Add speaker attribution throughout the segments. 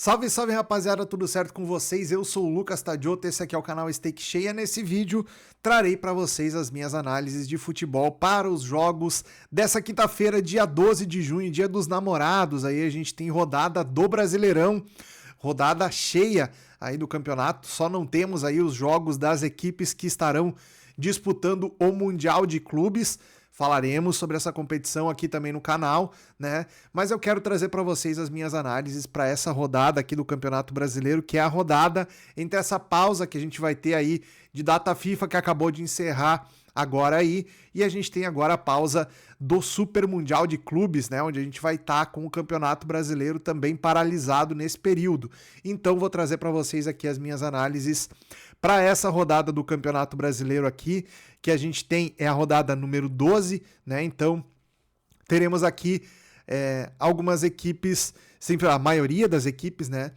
Speaker 1: Salve, salve rapaziada, tudo certo com vocês? Eu sou o Lucas Tadioto, esse aqui é o canal Stake Cheia. Nesse vídeo trarei para vocês as minhas análises de futebol para os jogos dessa quinta-feira, dia 12 de junho, dia dos namorados. Aí a gente tem rodada do Brasileirão, rodada cheia aí do campeonato, só não temos aí os jogos das equipes que estarão disputando o Mundial de Clubes. Falaremos sobre essa competição aqui também no canal, né? Mas eu quero trazer para vocês as minhas análises para essa rodada aqui do Campeonato Brasileiro, que é a rodada entre essa pausa que a gente vai ter aí de data FIFA que acabou de encerrar agora aí, e a gente tem agora a pausa do Super Mundial de Clubes, né, onde a gente vai estar com o Campeonato Brasileiro também paralisado nesse período. Então vou trazer para vocês aqui as minhas análises para essa rodada do Campeonato Brasileiro aqui, que a gente tem é a rodada número 12, né? Então teremos aqui algumas equipes, sempre a maioria das equipes, né,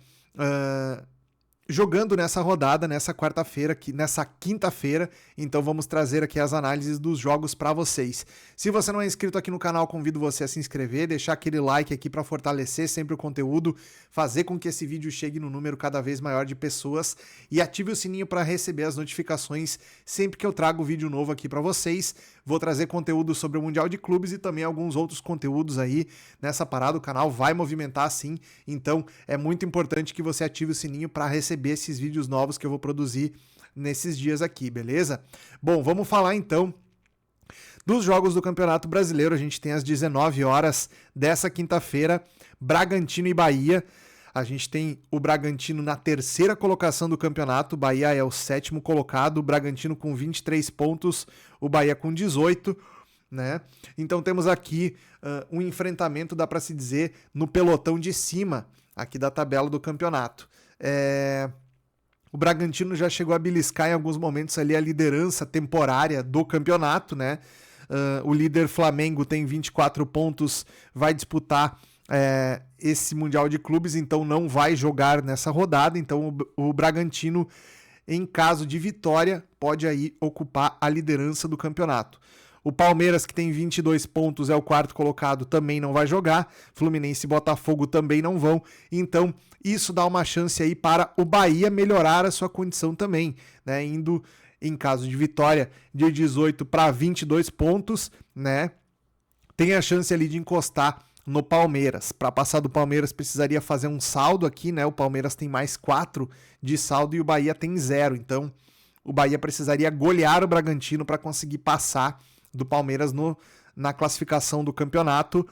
Speaker 1: jogando nessa rodada, nessa quarta-feira, nessa quinta-feira. Então vamos trazer aqui as análises dos jogos para vocês. Se você não é inscrito aqui no canal, convido você a se inscrever, deixar aquele like aqui para fortalecer sempre o conteúdo, fazer com que esse vídeo chegue no número cada vez maior de pessoas e ative o sininho para receber as notificações sempre que eu trago vídeo novo aqui para vocês. Vou trazer conteúdo sobre o Mundial de Clubes e também alguns outros conteúdos aí nessa parada. O canal vai movimentar sim, então é muito importante que você ative o sininho para receber esses vídeos novos que eu vou produzir nesses dias aqui, beleza? Bom, vamos falar então dos jogos do Campeonato Brasileiro. A gente tem às 19 horas dessa quinta-feira, Bragantino e Bahia. A gente tem o Bragantino na terceira colocação do campeonato, o Bahia é o sétimo colocado, o Bragantino com 23 pontos, o Bahia com 18, né? Então temos aqui um enfrentamento, dá para se dizer, no pelotão de cima aqui da tabela do campeonato. O Bragantino já chegou a beliscar em alguns momentos ali a liderança temporária do campeonato, né? O líder Flamengo tem 24 pontos, vai disputar esse Mundial de Clubes, então não vai jogar nessa rodada. Então o Bragantino, em caso de vitória, pode aí ocupar a liderança do campeonato. O Palmeiras, que tem 22 pontos, é o quarto colocado, também não vai jogar. Fluminense e Botafogo também não vão. Então, isso dá uma chance aí para o Bahia melhorar a sua condição também, né? Indo, em caso de vitória, de 18 para 22 pontos, né? Tem a chance ali de encostar no Palmeiras. Para passar do Palmeiras, precisaria fazer um saldo aqui, né? O Palmeiras tem mais 4 de saldo e o Bahia tem 0. Então, o Bahia precisaria golear o Bragantino para conseguir passar do Palmeiras na classificação do campeonato,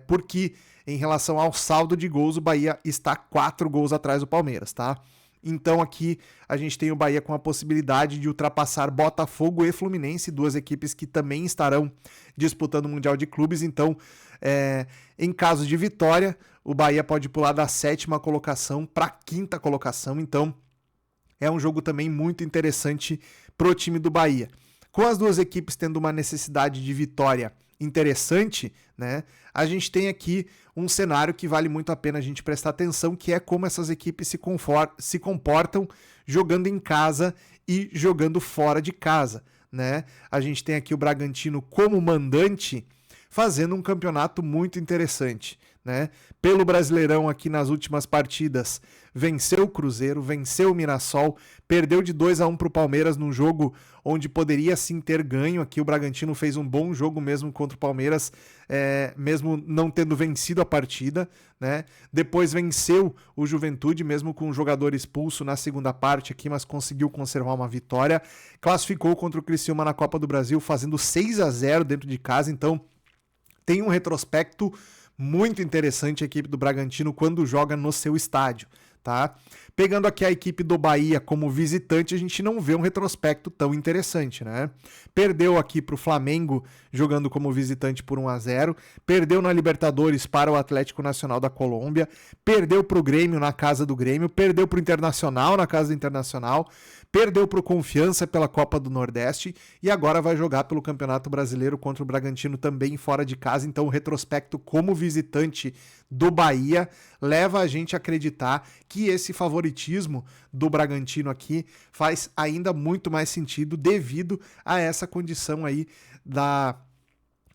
Speaker 1: porque em relação ao saldo de gols, o Bahia está 4 gols atrás do Palmeiras, tá? Então aqui a gente tem o Bahia com a possibilidade de ultrapassar Botafogo e Fluminense, duas equipes que também estarão disputando o Mundial de Clubes. Então, em caso de vitória, o Bahia pode pular da 7ª colocação para a 5ª colocação. Então, é um jogo também muito interessante para o time do Bahia. Com as duas equipes tendo uma necessidade de vitória interessante, né, a gente tem aqui um cenário que vale muito a pena a gente prestar atenção, que é como essas equipes se comportam jogando em casa e jogando fora de casa, né? A gente tem aqui o Bragantino como mandante fazendo um campeonato muito interessante, né? Pelo Brasileirão aqui nas últimas partidas, venceu o Cruzeiro, venceu o Mirassol, perdeu de 2-1 para o Palmeiras num jogo onde poderia sim ter ganho. Aqui o Bragantino fez um bom jogo mesmo contra o Palmeiras, mesmo não tendo vencido a partida, né? Depois venceu o Juventude, mesmo com um jogador expulso na segunda parte aqui, mas conseguiu conservar uma vitória. Classificou contra o Criciúma na Copa do Brasil, fazendo 6-0 dentro de casa. Então, tem um retrospecto muito interessante a equipe do Bragantino quando joga no seu estádio, tá? Pegando aqui a equipe do Bahia como visitante, a gente não vê um retrospecto tão interessante, né? Perdeu aqui para o Flamengo jogando como visitante por 1-0, perdeu na Libertadores para o Atlético Nacional da Colômbia, perdeu para o Grêmio na casa do Grêmio, perdeu para o Internacional na casa do Internacional, perdeu para o Confiança pela Copa do Nordeste e agora vai jogar pelo Campeonato Brasileiro contra o Bragantino também fora de casa. Então o retrospecto como visitante do Bahia leva a gente a acreditar que esse favoritismo do Bragantino aqui faz ainda muito mais sentido devido a essa condição aí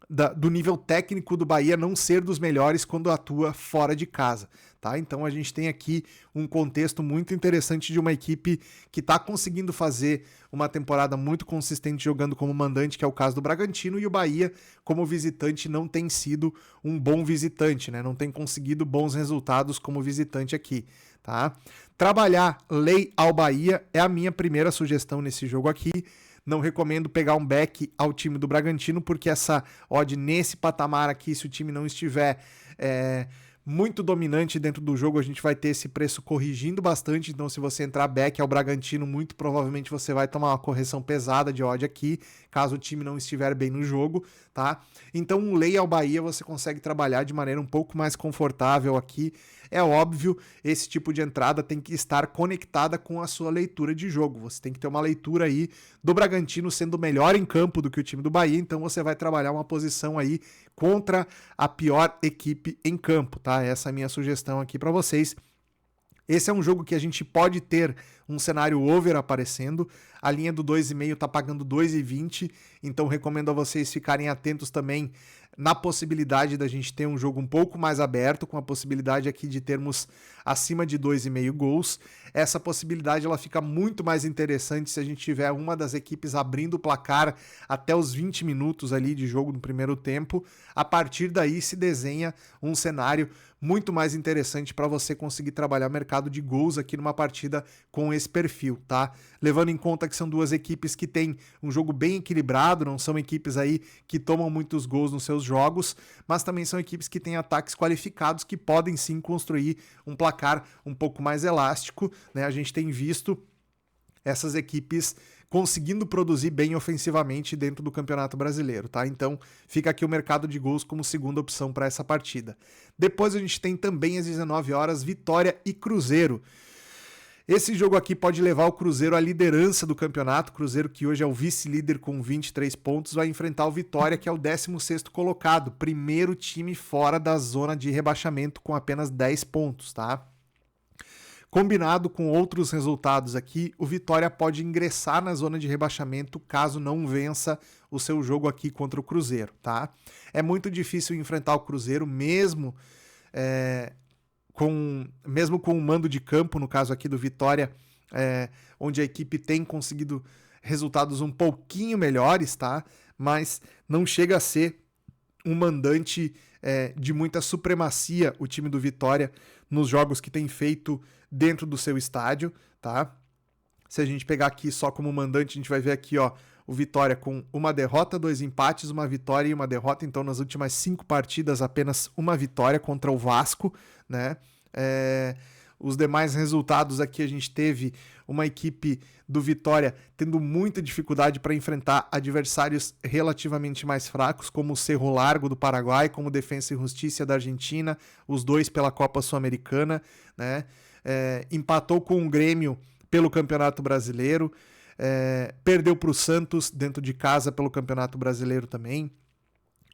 Speaker 1: do nível técnico do Bahia não ser dos melhores quando atua fora de casa, tá? Então a gente tem aqui um contexto muito interessante de uma equipe que está conseguindo fazer uma temporada muito consistente jogando como mandante, que é o caso do Bragantino, e o Bahia, como visitante, não tem sido um bom visitante, né? Não tem conseguido bons resultados como visitante aqui, tá? Trabalhar lei ao Bahia é a minha primeira sugestão nesse jogo aqui. Não recomendo pegar um back ao time do Bragantino, porque essa odd nesse patamar aqui, se o time não estiver muito dominante dentro do jogo, a gente vai ter esse preço corrigindo bastante. Então, se você entrar back ao Bragantino, muito provavelmente você vai tomar uma correção pesada de odd aqui, caso o time não estiver bem no jogo, tá? Então, um lay ao Bahia você consegue trabalhar de maneira um pouco mais confortável aqui. É óbvio, esse tipo de entrada tem que estar conectada com a sua leitura de jogo. Você tem que ter uma leitura aí do Bragantino sendo melhor em campo do que o time do Bahia, então você vai trabalhar uma posição aí contra a pior equipe em campo, tá? Essa é a minha sugestão aqui para vocês. Esse é um jogo que a gente pode ter um cenário over aparecendo. A linha do 2,5 está pagando 2,20, então recomendo a vocês ficarem atentos também na possibilidade da gente ter um jogo um pouco mais aberto, com a possibilidade aqui de termos acima de 2,5 gols. Essa possibilidade ela fica muito mais interessante se a gente tiver uma das equipes abrindo o placar até os 20 minutos ali de jogo no primeiro tempo. A partir daí se desenha um cenário muito mais interessante para você conseguir trabalhar o mercado de gols aqui numa partida com esse perfil, tá? Levando em conta que são duas equipes que têm um jogo bem equilibrado, não são equipes aí que tomam muitos gols nos seus jogos, mas também são equipes que têm ataques qualificados que podem sim construir um placar um pouco mais elástico, né? A gente tem visto essas equipes conseguindo produzir bem ofensivamente dentro do Campeonato Brasileiro, tá? Então, fica aqui o mercado de gols como segunda opção para essa partida. Depois a gente tem também às 19 horas Vitória e Cruzeiro. Esse jogo aqui pode levar o Cruzeiro à liderança do campeonato. O Cruzeiro, que hoje é o vice-líder com 23 pontos, vai enfrentar o Vitória, que é o 16º colocado, primeiro time fora da zona de rebaixamento com apenas 10 pontos, tá? Combinado com outros resultados aqui, o Vitória pode ingressar na zona de rebaixamento caso não vença o seu jogo aqui contra o Cruzeiro, tá? É muito difícil enfrentar o Cruzeiro, mesmo com o mando de campo, no caso aqui do Vitória, onde a equipe tem conseguido resultados um pouquinho melhores, tá? Mas não chega a ser um mandante de muita supremacia o time do Vitória nos jogos que tem feito dentro do seu estádio, tá? Se a gente pegar aqui só como mandante, a gente vai ver aqui, ó, o Vitória com uma derrota, 2 empates, uma vitória e uma derrota. Então, nas últimas 5 partidas, apenas uma vitória contra o Vasco, né? Os demais resultados aqui, a gente teve uma equipe do Vitória tendo muita dificuldade para enfrentar adversários relativamente mais fracos, como o Cerro Largo do Paraguai, como o Defensa e Justiça da Argentina, os dois pela Copa Sul-Americana, né? Empatou com o Grêmio pelo Campeonato Brasileiro, perdeu para o Santos dentro de casa pelo Campeonato Brasileiro também.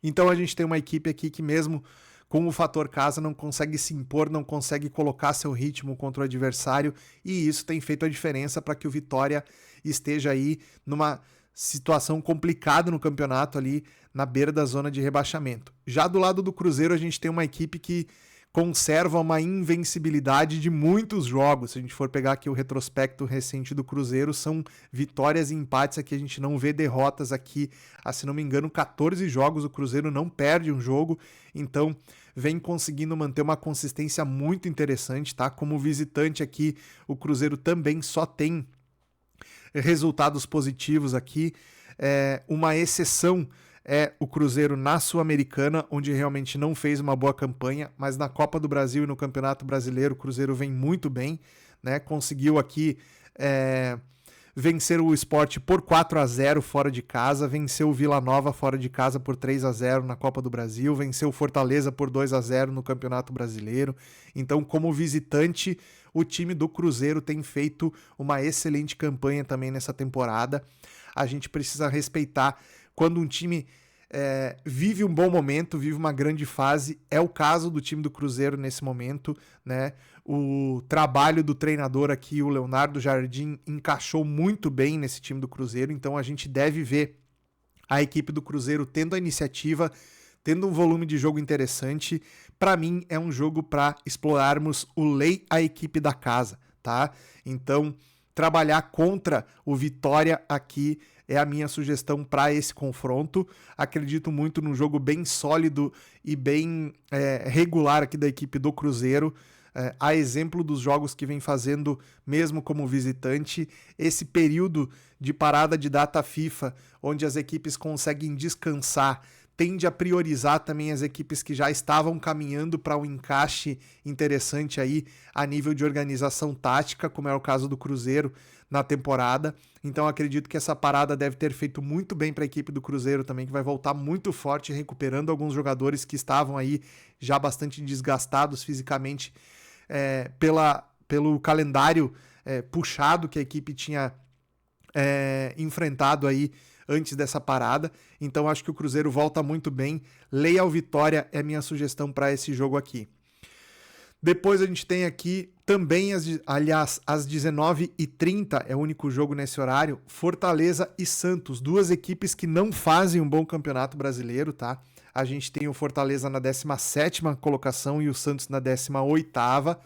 Speaker 1: Então a gente tem uma equipe aqui que mesmo com o fator casa não consegue se impor, não consegue colocar seu ritmo contra o adversário, e isso tem feito a diferença para que o Vitória esteja aí numa situação complicada no campeonato ali na beira da zona de rebaixamento. Já do lado do Cruzeiro a gente tem uma equipe que conserva uma invencibilidade de muitos jogos. Se a gente for pegar aqui o retrospecto recente do Cruzeiro, são vitórias e empates aqui, a gente não vê derrotas aqui. Se não me engano, 14 jogos o Cruzeiro não perde um jogo, então vem conseguindo manter uma consistência muito interessante, tá? Como visitante aqui, o Cruzeiro também só tem resultados positivos aqui. Uma exceção é o Cruzeiro na Sul-Americana, onde realmente não fez uma boa campanha, mas na Copa do Brasil e no Campeonato Brasileiro o Cruzeiro vem muito bem, né? Conseguiu aqui vencer o Sport por 4-0 fora de casa, venceu o Vila Nova fora de casa por 3-0 na Copa do Brasil, venceu o Fortaleza por 2-0 no Campeonato Brasileiro. Então, como visitante, o time do Cruzeiro tem feito uma excelente campanha também nessa temporada. A gente precisa respeitar quando um time vive um bom momento, vive uma grande fase. É o caso do time do Cruzeiro nesse momento, né? O trabalho do treinador aqui, o Leonardo Jardim, encaixou muito bem nesse time do Cruzeiro, então a gente deve ver A equipe do Cruzeiro tendo a iniciativa, tendo um volume de jogo interessante. Para mim, é um jogo para explorarmos o lei a equipe da casa, tá? Então, trabalhar contra o Vitória aqui é a minha sugestão para esse confronto. Acredito muito num jogo bem sólido e bem regular aqui da equipe do Cruzeiro. A exemplo dos jogos que vem fazendo mesmo como visitante, esse período de parada de data FIFA, onde as equipes conseguem descansar, tende a priorizar também as equipes que já estavam caminhando para um encaixe interessante aí a nível de organização tática, como é o caso do Cruzeiro na temporada. Então acredito que essa parada deve ter feito muito bem para a equipe do Cruzeiro também, que vai voltar muito forte, recuperando alguns jogadores que estavam aí já bastante desgastados fisicamente pelo calendário puxado que a equipe tinha enfrentado aí antes dessa parada. Então acho que o Cruzeiro volta muito bem. Leia ao Vitória é minha sugestão para esse jogo aqui. Depois a gente tem aqui também, às 19h30, é o único jogo nesse horário, Fortaleza e Santos, duas equipes que não fazem um bom campeonato brasileiro, tá? A gente tem o Fortaleza na 17ª colocação e o Santos na 18ª.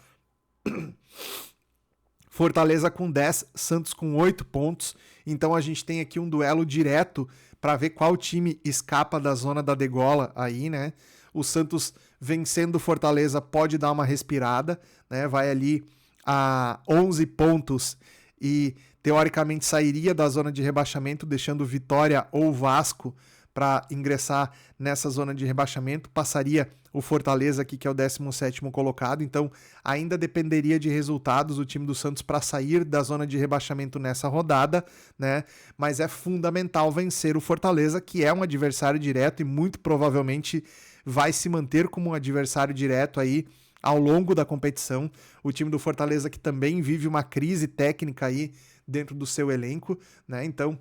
Speaker 1: Fortaleza com 10, Santos com 8 pontos. Então a gente tem aqui um duelo direto para ver qual time escapa da zona da degola aí, né? O Santos vencendo o Fortaleza pode dar uma respirada, né? Vai ali a 11 pontos e teoricamente sairia da zona de rebaixamento, deixando Vitória ou Vasco para ingressar nessa zona de rebaixamento. Passaria o Fortaleza aqui, que é o 17º colocado, então ainda dependeria de resultados o time do Santos para sair da zona de rebaixamento nessa rodada, né? Mas é fundamental vencer o Fortaleza, que é um adversário direto e muito provavelmente vai se manter como um adversário direto aí ao longo da competição. O time do Fortaleza que também vive uma crise técnica aí dentro do seu elenco, né? Então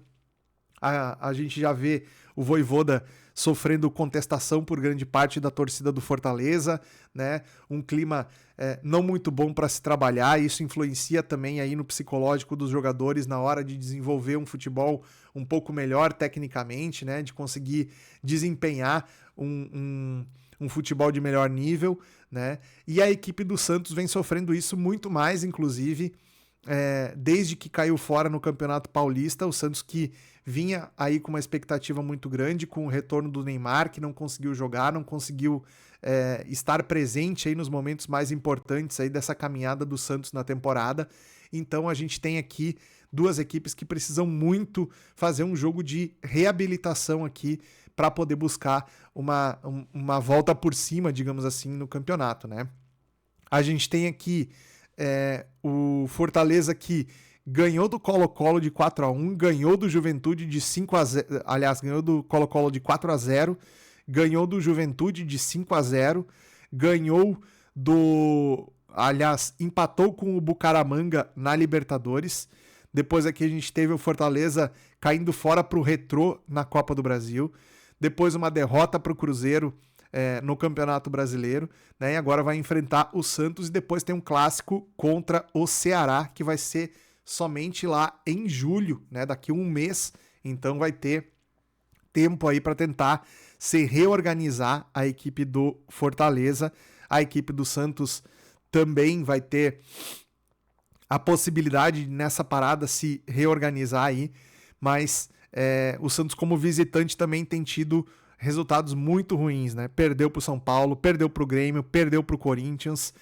Speaker 1: a gente já vê o Vojvoda sofrendo contestação por grande parte da torcida do Fortaleza, né? Um clima não muito bom para se trabalhar, isso influencia também aí no psicológico dos jogadores na hora de desenvolver um futebol um pouco melhor tecnicamente, né? De conseguir desempenhar um futebol de melhor nível, né? E a equipe do Santos vem sofrendo isso muito mais, inclusive, desde que caiu fora no Campeonato Paulista. O Santos que vinha aí com uma expectativa muito grande, com o retorno do Neymar, que não conseguiu jogar, não conseguiu estar presente aí nos momentos mais importantes aí dessa caminhada do Santos na temporada. Então a gente tem aqui duas equipes que precisam muito fazer um jogo de reabilitação aqui para poder buscar uma volta por cima, digamos assim, no campeonato, né? A gente tem aqui o Fortaleza que ganhou do Colo-Colo de 4-1, ganhou do Juventude de 5-0, aliás, ganhou do Colo-Colo de 4-0, ganhou do Juventude de 5-0, empatou com o Bucaramanga na Libertadores. Depois aqui a gente teve o Fortaleza caindo fora para o Retrô na Copa do Brasil. Depois uma derrota para o Cruzeiro no Campeonato Brasileiro, né? E agora vai enfrentar o Santos e depois tem um clássico contra o Ceará, que vai ser somente lá em julho, né? Daqui a um mês, então vai ter tempo aí para tentar se reorganizar a equipe do Fortaleza. A equipe do Santos também vai ter a possibilidade de, nessa parada, se reorganizar aí, mas o Santos como visitante também tem tido resultados muito ruins, né? Perdeu para o São Paulo, perdeu para o Grêmio, perdeu para o Corinthians,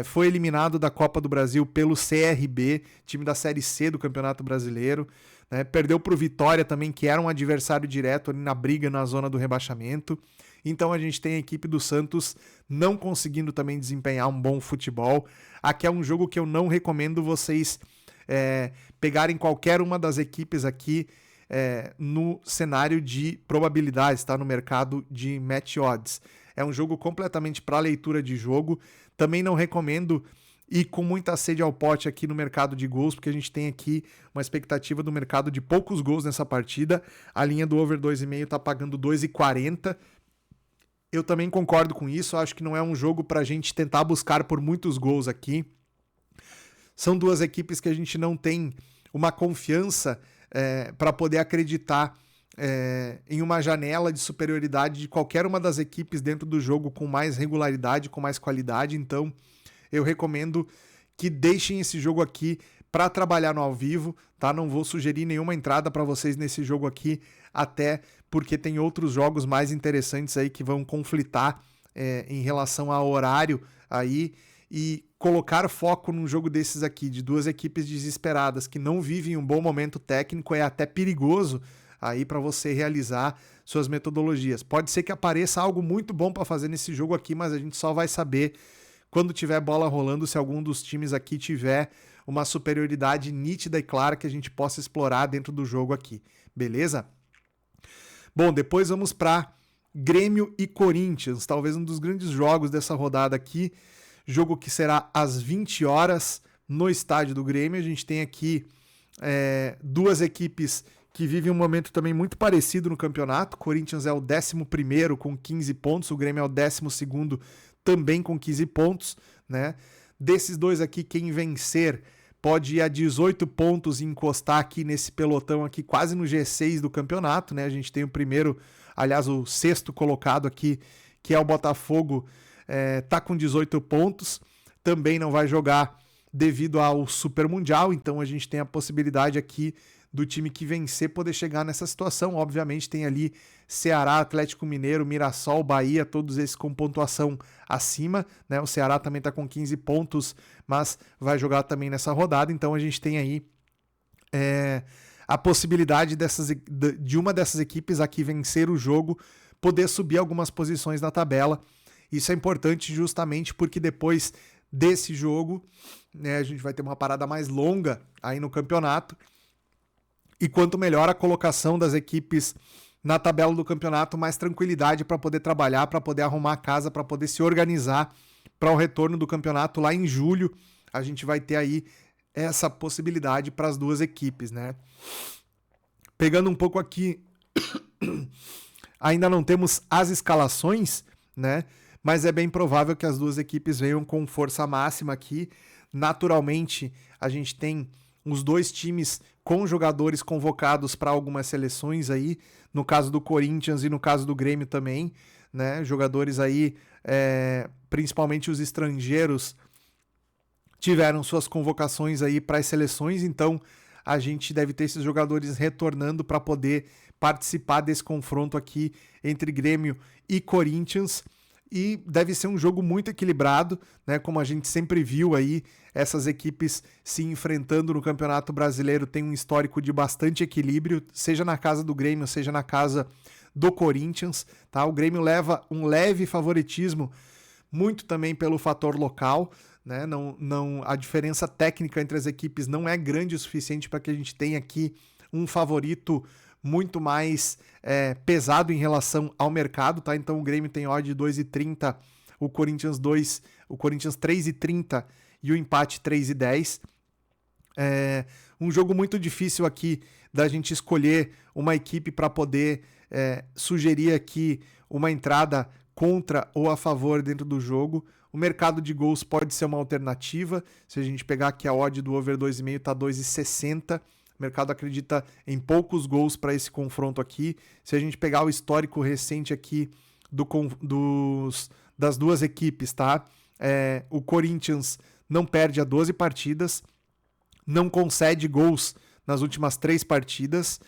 Speaker 1: foi eliminado da Copa do Brasil pelo CRB, time da Série C do Campeonato Brasileiro, né? Perdeu para o Vitória também, que era um adversário direto ali na briga na zona do rebaixamento. Então a gente tem a equipe do Santos não conseguindo também desempenhar um bom futebol. Aqui é um jogo que eu não recomendo vocês pegarem qualquer uma das equipes aqui no cenário de probabilidades, tá? No mercado de match odds. É um jogo completamente para leitura de jogo. Também não recomendo ir com muita sede ao pote aqui no mercado de gols, porque a gente tem aqui uma expectativa do mercado de poucos gols nessa partida. A linha do over 2,5 tá pagando 2,40. Eu também concordo com isso. Acho que não é um jogo para a gente tentar buscar por muitos gols aqui. São duas equipes que a gente não tem uma confiança para poder acreditar em uma janela de superioridade de qualquer uma das equipes dentro do jogo com mais regularidade, com mais qualidade. Então, eu recomendo que deixem esse jogo aqui para trabalhar no ao vivo, tá? Não vou sugerir nenhuma entrada para vocês nesse jogo aqui, até porque tem outros jogos mais interessantes aí que vão conflitar em relação ao horário aí, e colocar foco num jogo desses aqui, de duas equipes desesperadas que não vivem um bom momento técnico, é até perigoso aí para você realizar suas metodologias. Pode ser que apareça algo muito bom para fazer nesse jogo aqui, mas a gente só vai saber quando tiver bola rolando, se algum dos times aqui tiver uma superioridade nítida e clara que a gente possa explorar dentro do jogo aqui, beleza? Bom, depois vamos para Grêmio e Corinthians, talvez um dos grandes jogos dessa rodada aqui, jogo que será às 20 horas no estádio do Grêmio. A gente tem aqui duas equipes que vivem um momento também muito parecido no campeonato. O Corinthians é o 11º com 15 pontos, o Grêmio é o 12º também com 15 pontos, né? Desses dois aqui, quem vencer pode ir a 18 pontos e encostar aqui nesse pelotão aqui, quase no G6 do campeonato, né? A gente tem o primeiro, aliás, o sexto colocado aqui, que é o Botafogo, tá com 18 pontos, também não vai jogar devido ao Super Mundial, então a gente tem a possibilidade aqui do time que vencer poder chegar nessa situação. Obviamente tem ali Ceará, Atlético Mineiro, Mirassol, Bahia, todos esses com pontuação acima, né? O Ceará também está com 15 pontos, mas vai jogar também nessa rodada, então a gente tem aí a possibilidade de uma dessas equipes aqui vencer o jogo, poder subir algumas posições na tabela. Isso é importante justamente porque depois desse jogo, né, a gente vai ter uma parada mais longa aí no campeonato, e quanto melhor a colocação das equipes na tabela do campeonato, mais tranquilidade para poder trabalhar, para poder arrumar a casa, para poder se organizar para o retorno do campeonato lá em julho. A gente vai ter aí essa possibilidade para as duas equipes, né? Pegando um pouco aqui, ainda não temos as escalações, né? Mas é bem provável que as duas equipes venham com força máxima aqui. Naturalmente, a gente tem os dois times com jogadores convocados para algumas seleções aí, no caso do Corinthians e no caso do Grêmio também, né? Jogadores aí, principalmente os estrangeiros, tiveram suas convocações aí para as seleções, então a gente deve ter esses jogadores retornando para poder participar desse confronto aqui entre Grêmio e Corinthians. E deve ser um jogo muito equilibrado, né? Como a gente sempre viu aí, essas equipes se enfrentando no Campeonato Brasileiro tem um histórico de bastante equilíbrio, seja na casa do Grêmio, seja na casa do Corinthians, tá? O Grêmio leva um leve favoritismo, muito também pelo fator local, né? A diferença técnica entre as equipes não é grande o suficiente para que a gente tenha aqui um favorito muito mais pesado em relação ao mercado, tá? Então o Grêmio tem odd de 2,30, o Corinthians 3,30 e o empate 3,10. Um jogo muito difícil aqui da gente escolher uma equipe para poder sugerir aqui uma entrada contra ou a favor dentro do jogo. O mercado de gols pode ser uma alternativa. Se a gente pegar aqui a odd do over 2,5 tá 2,60. O mercado acredita em poucos gols para esse confronto aqui. Se a gente pegar o histórico recente aqui das duas equipes, tá? O Corinthians não perde a 12 partidas, não concede gols nas últimas 3 partidas.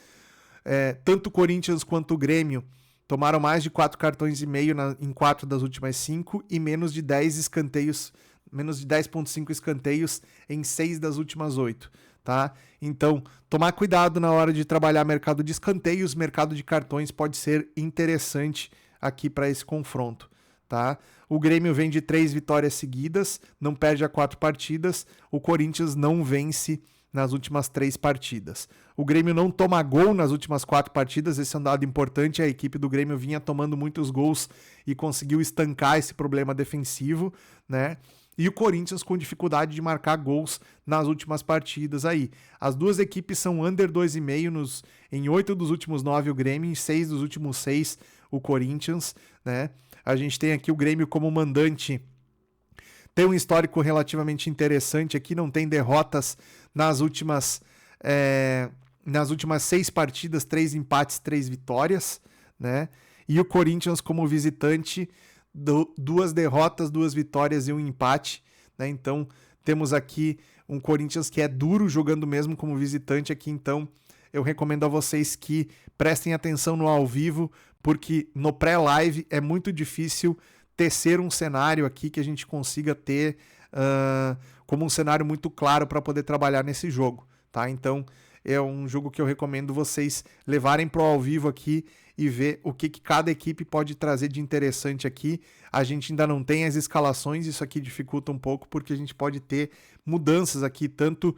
Speaker 1: Tanto o Corinthians quanto o Grêmio tomaram mais de 4 cartões e meio em 4 das últimas 5 e menos de 10 escanteios, menos de 10,5 escanteios em 6 das últimas 8. Tá? Então, tomar cuidado na hora de trabalhar mercado de escanteios, mercado de cartões pode ser interessante aqui para esse confronto. Tá? O Grêmio vem de 3 vitórias seguidas, não perde a 4 partidas, o Corinthians não vence nas últimas 3 partidas. O Grêmio não toma gol nas últimas 4 partidas, esse é um dado importante, a equipe do Grêmio vinha tomando muitos gols e conseguiu estancar esse problema defensivo, né? E o Corinthians com dificuldade de marcar gols nas últimas partidas aí. As duas equipes são under 2,5 em 8 dos últimos 9 o Grêmio, em 6 dos últimos 6 o Corinthians, né? A gente tem aqui o Grêmio como mandante, tem um histórico relativamente interessante aqui, não tem derrotas nas últimas nas últimas 6 partidas, 3 empates, 3 vitórias, né? E o Corinthians como visitante, 2 derrotas, 2 vitórias e 1 empate, né? Então temos aqui um Corinthians que é duro jogando mesmo como visitante aqui, então eu recomendo a vocês que prestem atenção no ao vivo, porque no pré-live é muito difícil tecer um cenário aqui que a gente consiga ter como um cenário muito claro para poder trabalhar nesse jogo, tá? Então é um jogo que eu recomendo vocês levarem pro ao vivo aqui e ver o que cada equipe pode trazer de interessante aqui. A gente ainda não tem as escalações, isso aqui dificulta um pouco, porque a gente pode ter mudanças aqui, tanto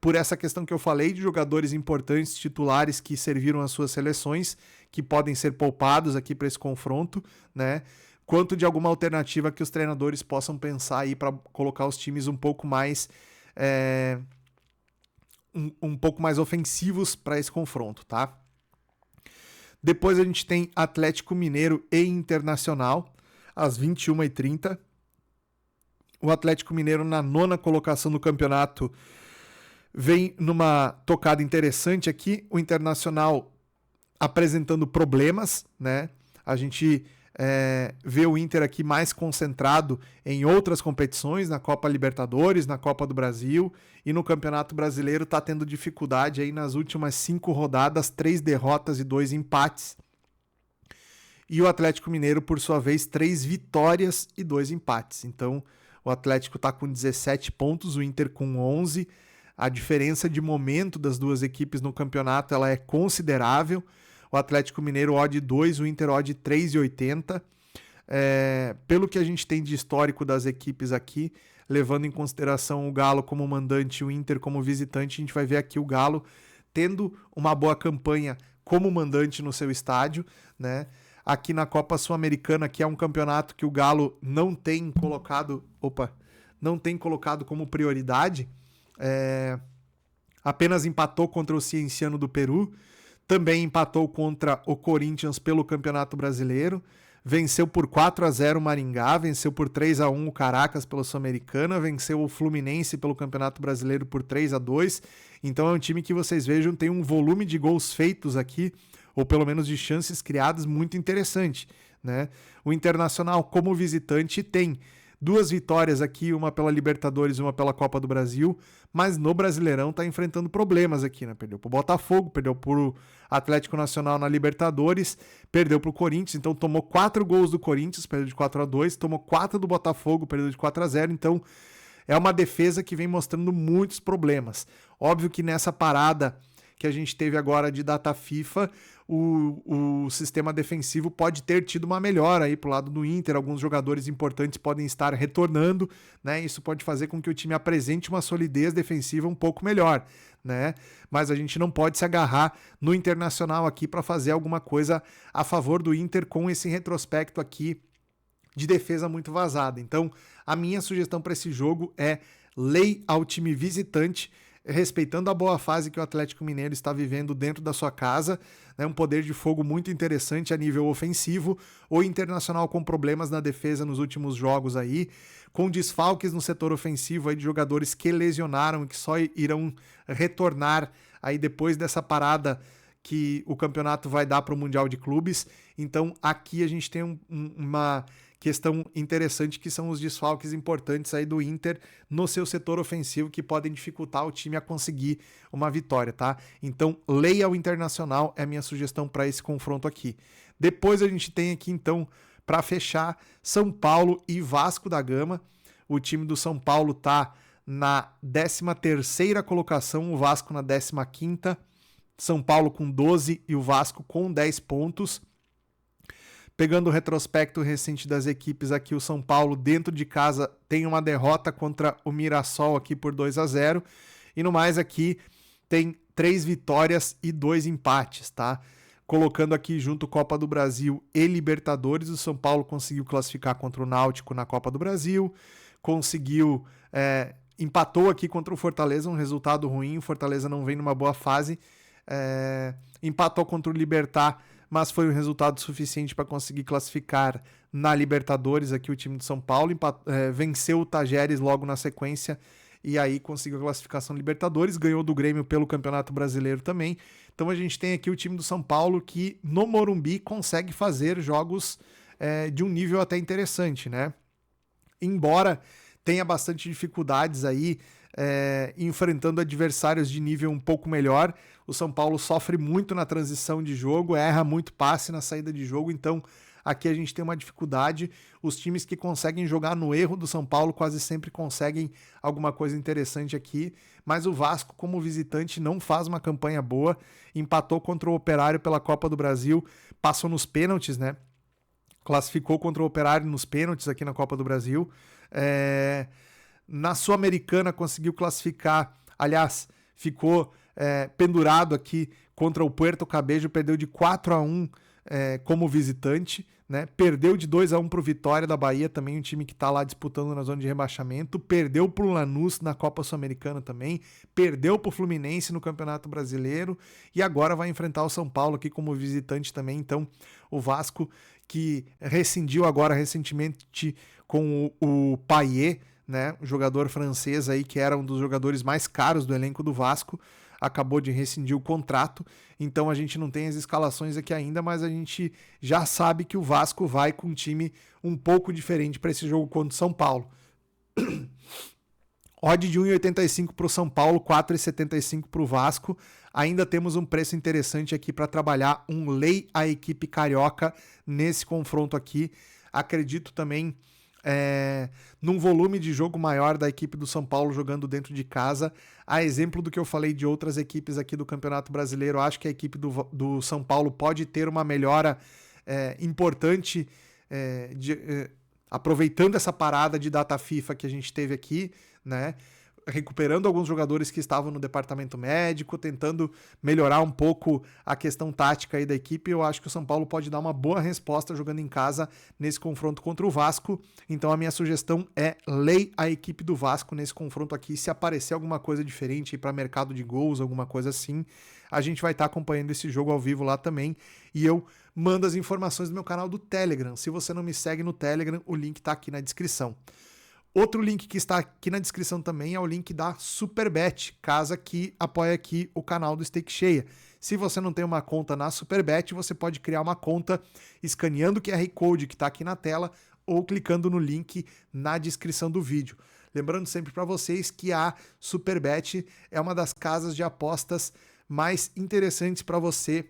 Speaker 1: por essa questão que eu falei de jogadores importantes, titulares que serviram as suas seleções, que podem ser poupados aqui para esse confronto, né? Quanto de alguma alternativa que os treinadores possam pensar aí para colocar os times um pouco mais um pouco mais ofensivos para esse confronto, tá? Depois a gente tem Atlético Mineiro e Internacional, às 21h30. O Atlético Mineiro na 9ª colocação do campeonato vem numa tocada interessante aqui. O Internacional apresentando problemas, né? A gente vê o Inter aqui mais concentrado em outras competições, na Copa Libertadores, na Copa do Brasil e no Campeonato Brasileiro está tendo dificuldade aí nas últimas 5 rodadas, 3 derrotas e 2 empates. E o Atlético Mineiro, por sua vez, 3 vitórias e 2 empates. Então, o Atlético está com 17 pontos, o Inter com 11. A diferença de momento das duas equipes no campeonato ela é considerável. O Atlético Mineiro odd 2, o Inter odd 3,80. Pelo que a gente tem de histórico das equipes aqui, levando em consideração o Galo como mandante e o Inter como visitante, a gente vai ver aqui o Galo tendo uma boa campanha como mandante no seu estádio, né? Aqui na Copa Sul-Americana, que é um campeonato que o Galo não tem colocado como prioridade, apenas empatou contra o Cienciano do Peru, também empatou contra o Corinthians pelo Campeonato Brasileiro, venceu por 4-0 o Maringá, venceu por 3-1 o Caracas pela Sul-Americana, venceu o Fluminense pelo Campeonato Brasileiro por 3-2. Então é um time que vocês vejam tem um volume de gols feitos aqui, ou pelo menos de chances criadas, muito interessante, né? O Internacional, como visitante, tem 2 vitórias aqui, uma pela Libertadores e uma pela Copa do Brasil, mas no Brasileirão tá enfrentando problemas aqui, né? Perdeu pro Botafogo, perdeu pro Atlético Nacional na Libertadores, perdeu pro Corinthians, então tomou 4 gols do Corinthians, perdeu de 4-2, tomou 4 do Botafogo, perdeu de 4-0, então é uma defesa que vem mostrando muitos problemas. Óbvio que nessa parada que a gente teve agora de data FIFA, o sistema defensivo pode ter tido uma melhora aí pro lado do Inter, alguns jogadores importantes podem estar retornando, né? Isso pode fazer com que o time apresente uma solidez defensiva um pouco melhor, né? Mas a gente não pode se agarrar no Internacional aqui para fazer alguma coisa a favor do Inter com esse retrospecto aqui de defesa muito vazada. Então, a minha sugestão para esse jogo é lei ao time visitante, respeitando a boa fase que o Atlético Mineiro está vivendo dentro da sua casa, né, um poder de fogo muito interessante a nível ofensivo, o Internacional com problemas na defesa nos últimos jogos aí, com desfalques no setor ofensivo aí de jogadores que lesionaram e que só irão retornar aí depois dessa parada que o campeonato vai dar para o Mundial de Clubes. Então aqui a gente tem uma questão interessante que são os desfalques importantes aí do Inter no seu setor ofensivo que podem dificultar o time a conseguir uma vitória, tá? Então, leia o Internacional é a minha sugestão para esse confronto aqui. Depois a gente tem aqui, então, para fechar, São Paulo e Vasco da Gama. O time do São Paulo tá na 13ª colocação, o Vasco na 15ª, São Paulo com 12 e o Vasco com 10 pontos. Pegando o retrospecto recente das equipes aqui, o São Paulo dentro de casa tem uma derrota contra o Mirassol aqui por 2-0. E no mais aqui tem 3 vitórias e 2 empates, tá? Colocando aqui junto Copa do Brasil e Libertadores, o São Paulo conseguiu classificar contra o Náutico na Copa do Brasil, conseguiu, empatou aqui contra o Fortaleza, um resultado ruim, o Fortaleza não vem numa boa fase, empatou contra o Libertad, mas foi um resultado suficiente para conseguir classificar na Libertadores aqui o time de São Paulo, venceu o Tajeres logo na sequência e aí conseguiu a classificação Libertadores, ganhou do Grêmio pelo Campeonato Brasileiro também. Então a gente tem aqui o time do São Paulo que no Morumbi consegue fazer jogos de um nível até interessante, né? Embora tenha bastante dificuldades aí enfrentando adversários de nível um pouco melhor, o São Paulo sofre muito na transição de jogo, erra muito passe na saída de jogo, então aqui a gente tem uma dificuldade. Os times que conseguem jogar no erro do São Paulo quase sempre conseguem alguma coisa interessante aqui, mas o Vasco, como visitante, não faz uma campanha boa, empatou contra o Operário pela Copa do Brasil, passou nos pênaltis, né? Classificou contra o Operário nos pênaltis aqui na Copa do Brasil. Na Sul-Americana conseguiu classificar, aliás, ficou pendurado aqui contra o Puerto Cabello, perdeu de 4-1 como visitante, né? Perdeu de 2-1 para o Vitória da Bahia, também um time que está lá disputando na zona de rebaixamento, perdeu para o Lanús na Copa Sul-Americana também, perdeu para o Fluminense no Campeonato Brasileiro e agora vai enfrentar o São Paulo aqui como visitante também. Então o Vasco, que rescindiu agora recentemente com o Payet, né, o jogador francês aí que era um dos jogadores mais caros do elenco do Vasco, acabou de rescindir o contrato, então a gente não tem as escalações aqui ainda, mas a gente já sabe que o Vasco vai com um time um pouco diferente para esse jogo contra o São Paulo. Odd de 1,85 para o São Paulo, 4,75 para o Vasco. Ainda temos um preço interessante aqui para trabalhar um lei à equipe carioca nesse confronto aqui. Acredito também num volume de jogo maior da equipe do São Paulo jogando dentro de casa. A exemplo do que eu falei de outras equipes aqui do Campeonato Brasileiro, acho que a equipe do São Paulo pode ter uma melhora importante aproveitando essa parada de data FIFA que a gente teve aqui, né? Recuperando alguns jogadores que estavam no departamento médico, tentando melhorar um pouco a questão tática aí da equipe. Eu acho que o São Paulo pode dar uma boa resposta jogando em casa nesse confronto contra o Vasco. Então a minha sugestão é lei a equipe do Vasco nesse confronto aqui. Se aparecer alguma coisa diferente para mercado de gols, alguma coisa assim, a gente vai estar acompanhando esse jogo ao vivo lá também. E eu mando as informações do meu canal do Telegram. Se você não me segue no Telegram, o link está aqui na descrição. Outro link que está aqui na descrição também é o link da Superbet, casa que apoia aqui o canal do Stake Cheia. Se você não tem uma conta na Superbet, você pode criar uma conta escaneando o QR Code que está aqui na tela ou clicando no link na descrição do vídeo. Lembrando sempre para vocês que a Superbet é uma das casas de apostas mais interessantes para você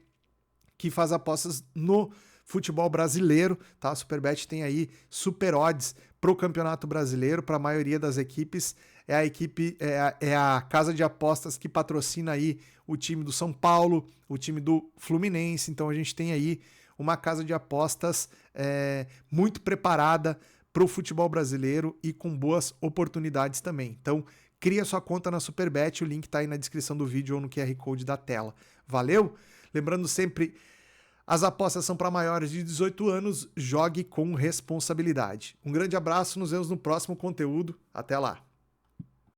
Speaker 1: que faz apostas no futebol brasileiro, tá? A Superbet tem aí super odds para o Campeonato Brasileiro, para a maioria das equipes. É a casa de apostas que patrocina aí o time do São Paulo, o time do Fluminense. Então a gente tem aí uma casa de apostas muito preparada para o futebol brasileiro e com boas oportunidades também. Então cria sua conta na Superbet, o link está aí na descrição do vídeo ou no QR Code da tela. Valeu? Lembrando sempre, as apostas são para maiores de 18 anos, jogue com responsabilidade. Um grande abraço, nos vemos no próximo conteúdo. Até lá!